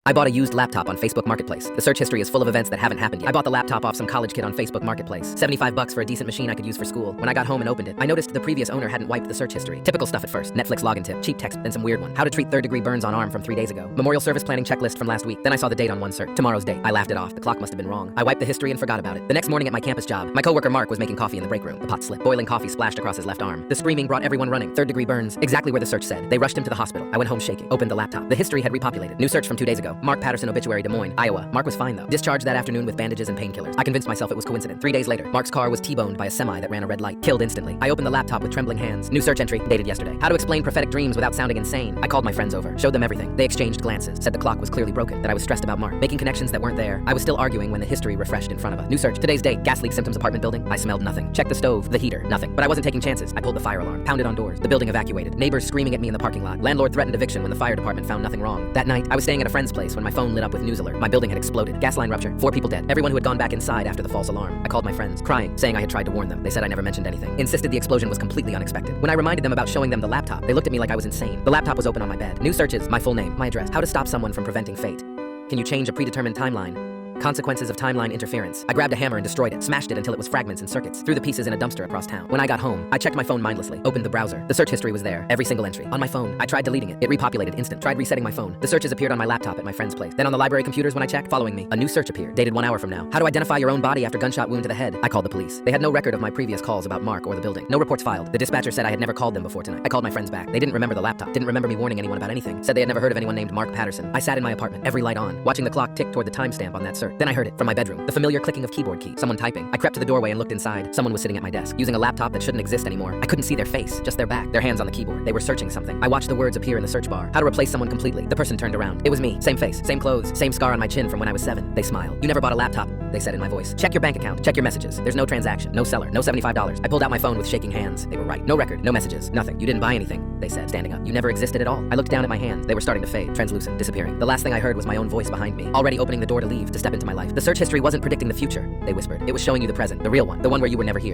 I bought a used laptop on Facebook Marketplace. The search history is full of events that haven't happened yet. I bought the laptop off some college kid on Facebook Marketplace. $75 for a decent machine I could use for school. When I got home and opened it, I noticed the previous owner hadn't wiped the search history. Typical stuff at first. Netflix login tip, cheap text, then some weird one. How to treat third-degree burns on arm from 3 days ago. Memorial service planning checklist from last week. Then I saw the date on one cert. Tomorrow's date. I laughed it off. The clock must have been wrong. I wiped the history and forgot about it. The next morning at my campus job, my coworker Mark was making coffee in the break room. The pot slipped. Boiling coffee splashed across his left arm. The screaming brought everyone running. Third-degree burns. Exactly where the search said. They rushed him to the hospital. I went home shaking. Opened the laptop. The history had repopulated. New search from 2 days ago. Mark Patterson obituary, Des Moines, Iowa. Mark was fine though. Discharged that afternoon with bandages and painkillers. I convinced myself it was coincidence. 3 days later, Mark's car was T-boned by a semi that ran a red light. Killed instantly. I opened the laptop with trembling hands. New search entry, dated yesterday. How to explain prophetic dreams without sounding insane. I called my friends over. Showed them everything. They exchanged glances. Said the clock was clearly broken. That I was stressed about Mark. Making connections that weren't there. I was still arguing when the history refreshed in front of us. New search. Today's date. Gas leak symptoms apartment building. I smelled nothing. Checked the stove. The heater. Nothing. But I wasn't taking chances. I pulled the fire alarm. Pounded on doors. The building evacuated. Neighbors screaming at me in the parking lot. Landlord threatened eviction when the fire department found nothing wrong. That night, I was staying at a friend's place when my phone lit up with news alert. My building had exploded. Gas line rupture. 4 people dead. Everyone who had gone back inside after the false alarm. I called my friends, crying, saying I had tried to warn them. They said I never mentioned anything. Insisted the explosion was completely unexpected. When I reminded them about showing them the laptop, they looked at me like I was insane. The laptop was open on my bed. New searches, my full name, my address. How to stop someone from preventing fate. Can you change a predetermined timeline? Consequences of timeline interference. I grabbed a hammer and destroyed it, smashed it until it was fragments and circuits, threw the pieces in a dumpster across town. When I got home, I checked my phone mindlessly, opened the browser. The search history was there, every single entry. On my phone, I tried deleting it. It repopulated instant. Tried resetting my phone. The searches appeared on my laptop at my friend's place. Then on the library computers when I checked, following me, a new search appeared, dated 1 hour from now. How to identify your own body after gunshot wound to the head. I called the police. They had no record of my previous calls about Mark or the building. No reports filed. The dispatcher said I had never called them before tonight. I called my friends back. They didn't remember the laptop, didn't remember me warning anyone about anything. Said they had never heard of anyone named Mark Patterson. I sat in my apartment, every light on, watching the clock tick toward the timestamp on that search. Then I heard it from my bedroom. The familiar clicking of keyboard keys. Someone typing. I crept to the doorway and looked inside. Someone was sitting at my desk, using a laptop that shouldn't exist anymore. I couldn't see their face, just their back, their hands on the keyboard. They were searching something. I watched the words appear in the search bar. How to replace someone completely. The person turned around. It was me. Same face, same clothes, same scar on my chin from when I was 7. They smiled. You never bought a laptop, they said in my voice. Check your bank account. Check your messages. There's no transaction, no seller, no $75. I pulled out my phone with shaking hands. They were right. No record, no messages, nothing. You didn't buy anything, they said, standing up. You never existed at all. I looked down at my hands. They were starting to fade, translucent, disappearing. The last thing I heard was my own voice behind me, already opening the door to leave, to step into my life. The search history wasn't predicting the future, they whispered. It was showing you the present, the real one, the one where you were never here.